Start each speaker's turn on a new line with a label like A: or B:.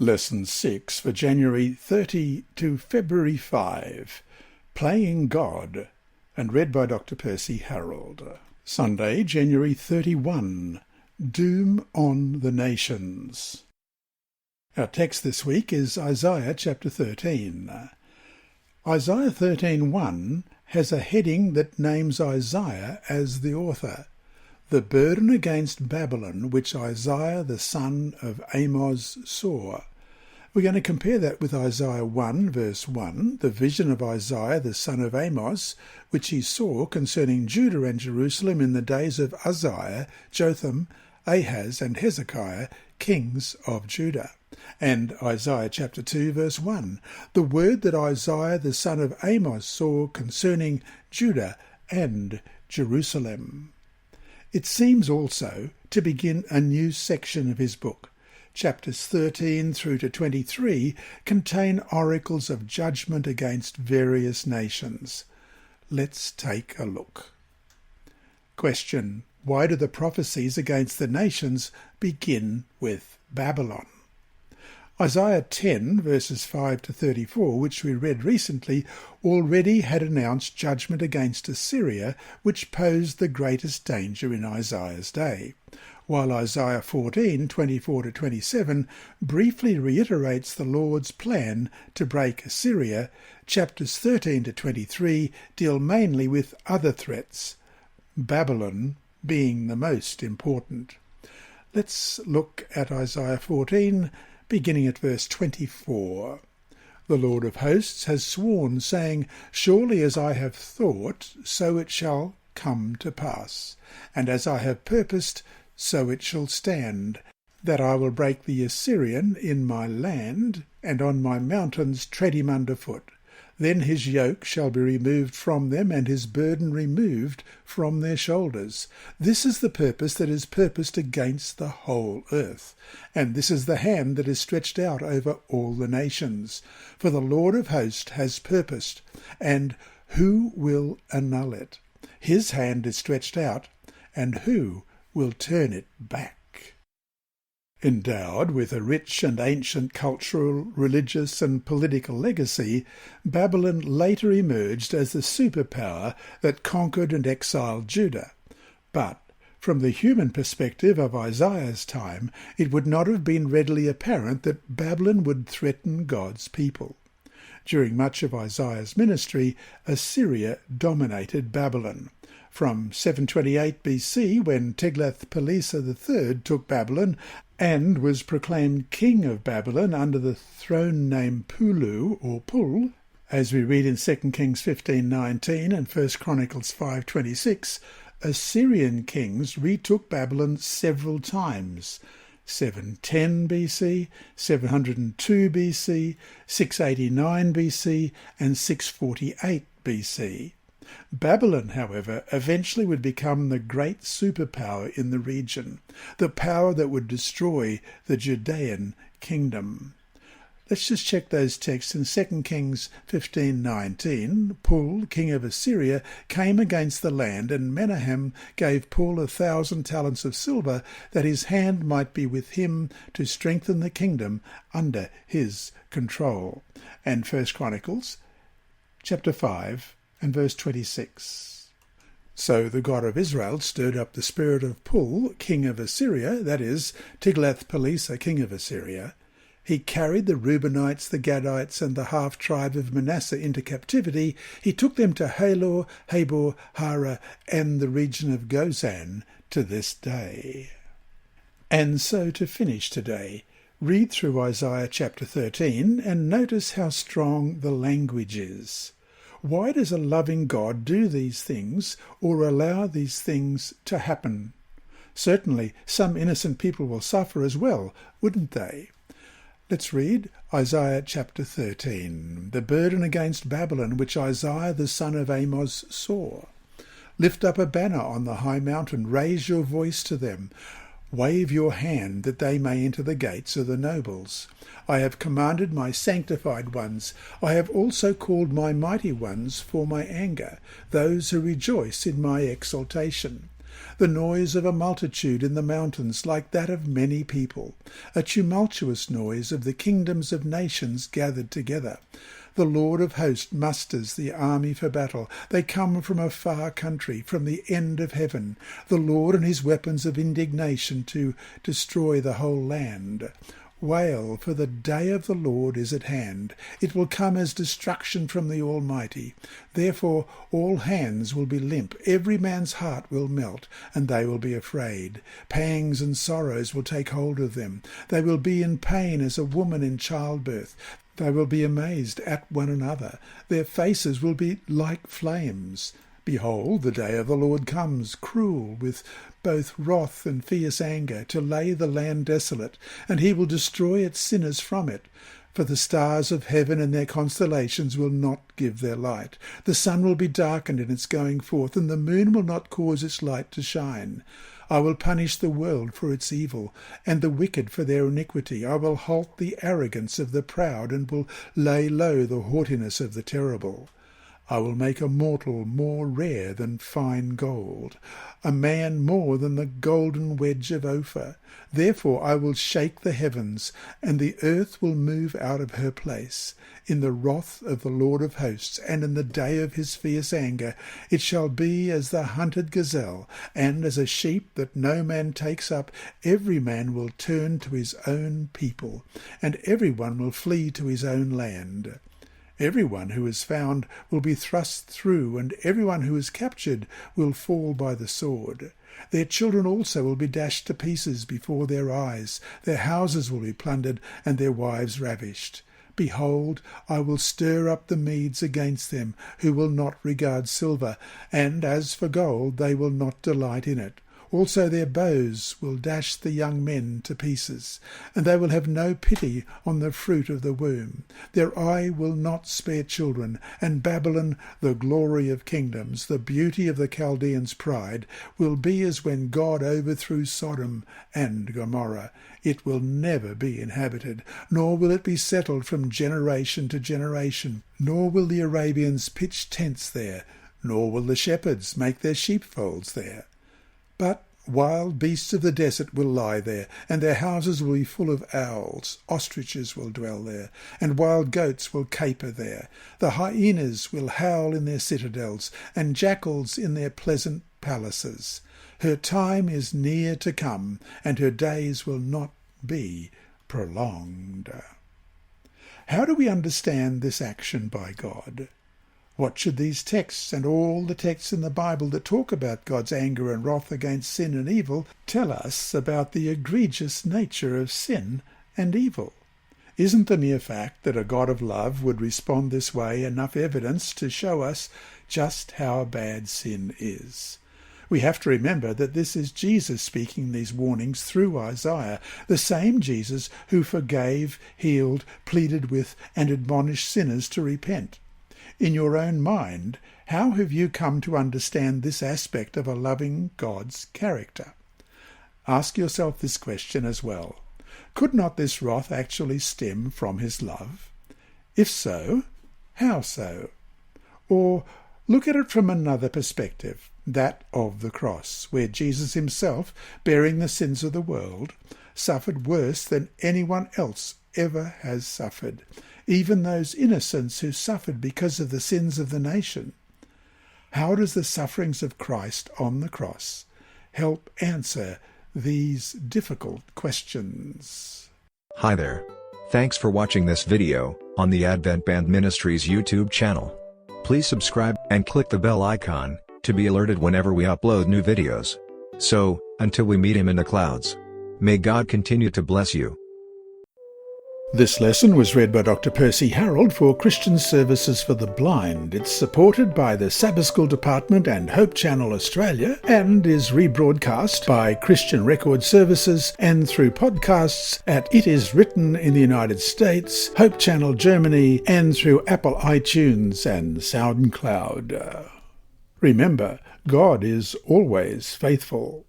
A: Lesson 6 for January 30 to February 5, Playing God, and read by Dr. Percy Harrold. Sunday, January 31, Doom on the Nations. Our text this week is Isaiah chapter 13. Isaiah 13:1 has a heading that names Isaiah as the author. The burden against Babylon which Isaiah the son of Amoz saw. We're going to compare that with Isaiah 1 verse 1, the vision of Isaiah the son of Amoz, which he saw concerning Judah and Jerusalem in the days of Uzziah, Jotham, Ahaz and Hezekiah, kings of Judah. And Isaiah chapter 2 verse 1, the word that Isaiah the son of Amoz saw concerning Judah and Jerusalem. It seems also to begin a new section of his book. Chapters 13 through to 23 contain oracles of judgment against various nations. Let's take a look. Question: why do the prophecies against the nations begin with Babylon? Isaiah 10 verses 5 to 34, which we read recently, already had announced judgment against Assyria, which posed the greatest danger in Isaiah's day, while Isaiah 14, 24 to 27 briefly reiterates the Lord's plan to break Assyria. Chapters 13 to 23 deal mainly with other threats, Babylon being the most important. Let's look at Isaiah 14, beginning at verse 24. The Lord of hosts has sworn, saying, Surely as I have thought, so it shall come to pass, and as I have purposed, so it shall stand, that I will break the Assyrian in my land, and on my mountains tread him under foot. Then his yoke shall be removed from them, and his burden removed from their shoulders. This is the purpose that is purposed against the whole earth, and this is the hand that is stretched out over all the nations. For the Lord of hosts has purposed, and who will annul it? His hand is stretched out, and who will turn it back? Endowed with a rich and ancient cultural, religious and political legacy, Babylon later emerged as the superpower that conquered and exiled Judah. But from the human perspective of Isaiah's time, it would not have been readily apparent that Babylon would threaten God's people. During much of Isaiah's ministry, Assyria dominated Babylon. From 728 BC, when Tiglath-Pileser III took Babylon and was proclaimed king of Babylon under the throne name Pulu or Pul, as we read in 2 Kings 15:19 and 1 Chronicles 5:26, Assyrian kings retook Babylon several times. 710 BC, 702 BC, 689 BC, and 648 BC. Babylon, however, eventually would become the great superpower in the region, the power that would destroy the Judean kingdom. Let's just check those texts in 2 Kings 15:19. Pul, king of Assyria, came against the land, and Menahem gave Pul 1,000 talents of silver, that his hand might be with him to strengthen the kingdom under his control. And 1 Chronicles chapter 5 and verse 26. So the God of Israel stirred up the spirit of Pul, king of Assyria, that is, Tiglath-Pileser, king of Assyria. He carried the Reubenites, the Gadites, and the half-tribe of Manasseh into captivity. He took them to Halor, Habor, Hara, and the region of Gozan to this day. And so to finish today, read through Isaiah chapter 13 and notice how strong the language is. Why does a loving God do these things or allow these things to happen? Certainly some innocent people will suffer as well, wouldn't they? Let's read Isaiah chapter 13, the burden against Babylon which Isaiah the son of Amoz saw. Lift up a banner on the high mountain, raise your voice to them. Wave your hand that they may enter the gates of the nobles. I have commanded my sanctified ones. I have also called my mighty ones for my anger, those who rejoice in my exaltation. The noise of a multitude in the mountains, like that of many people, a tumultuous noise of the kingdoms of nations gathered together. The Lord of hosts musters the army for battle. They come from a far country, from the end of heaven, the Lord and his weapons of indignation to destroy the whole land. Wail, for the day of the Lord is at hand. It will come as destruction from the Almighty. Therefore all hands will be limp, every man's heart will melt, and they will be afraid. Pangs and sorrows will take hold of them. They will be in pain as a woman in childbirth. They will be amazed at one another. Their faces will be like flames. Behold, the day of the Lord comes, cruel, with both wrath and fierce anger, to lay the land desolate, and he will destroy its sinners from it. For the stars of heaven and their constellations will not give their light. The sun will be darkened in its going forth, and the moon will not cause its light to shine. I will punish the world for its evil, and the wicked for their iniquity. I will halt the arrogance of the proud, and will lay low the haughtiness of the terrible. I will make a mortal more rare than fine gold, a man more than the golden wedge of Ophir. Therefore I will shake the heavens, and the earth will move out of her place. In the wrath of the Lord of hosts, and in the day of his fierce anger, it shall be as the hunted gazelle, and as a sheep that no man takes up. Every man will turn to his own people, and every one will flee to his own land. Everyone who is found will be thrust through, and everyone who is captured will fall by the sword. Their children also will be dashed to pieces before their eyes. Their houses will be plundered, and their wives ravished. Behold, I will stir up the Medes against them, who will not regard silver, and as for gold, they will not delight in it. Also their bows will dash the young men to pieces, and they will have no pity on the fruit of the womb. Their eye will not spare children, and Babylon, the glory of kingdoms, the beauty of the Chaldeans' pride, will be as when God overthrew Sodom and Gomorrah. It will never be inhabited, nor will it be settled from generation to generation, nor will the Arabians pitch tents there, nor will the shepherds make their sheepfolds there. But wild beasts of the desert will lie there, and their houses will be full of owls. Ostriches will dwell there, and wild goats will caper there. The hyenas will howl in their citadels, and jackals in their pleasant palaces. Her time is near to come, and her days will not be prolonged. How do we understand this action by God? What should these texts and all the texts in the Bible that talk about God's anger and wrath against sin and evil tell us about the egregious nature of sin and evil? Isn't the mere fact that a God of love would respond this way enough evidence to show us just how bad sin is? We have to remember that this is Jesus speaking these warnings through Isaiah, the same Jesus who forgave, healed, pleaded with, and admonished sinners to repent. In your own mind, how have you come to understand this aspect of a loving God's character? Ask yourself this question as well. Could not this wrath actually stem from his love? If so, how so? Or look at it from another perspective, that of the cross, where Jesus himself, bearing the sins of the world, suffered worse than anyone else ever has suffered, even those innocents who suffered because of the sins of the nation. How does the sufferings of Christ on the cross help answer these difficult questions?
B: Hi there. Thanks for watching this video on the Advent-band Ministries YouTube channel. Please subscribe and click the bell icon to be alerted whenever we upload new videos. So, until we meet him in the clouds, may God continue to bless you.
A: This lesson was read by Dr. Percy Harrold for Christian Services for the Blind. It's supported by the Sabbath School Department and Hope Channel Australia, and is rebroadcast by Christian Record Services and through podcasts at It Is Written in the United States, Hope Channel Germany, and through Apple iTunes and SoundCloud. Remember, God is always faithful.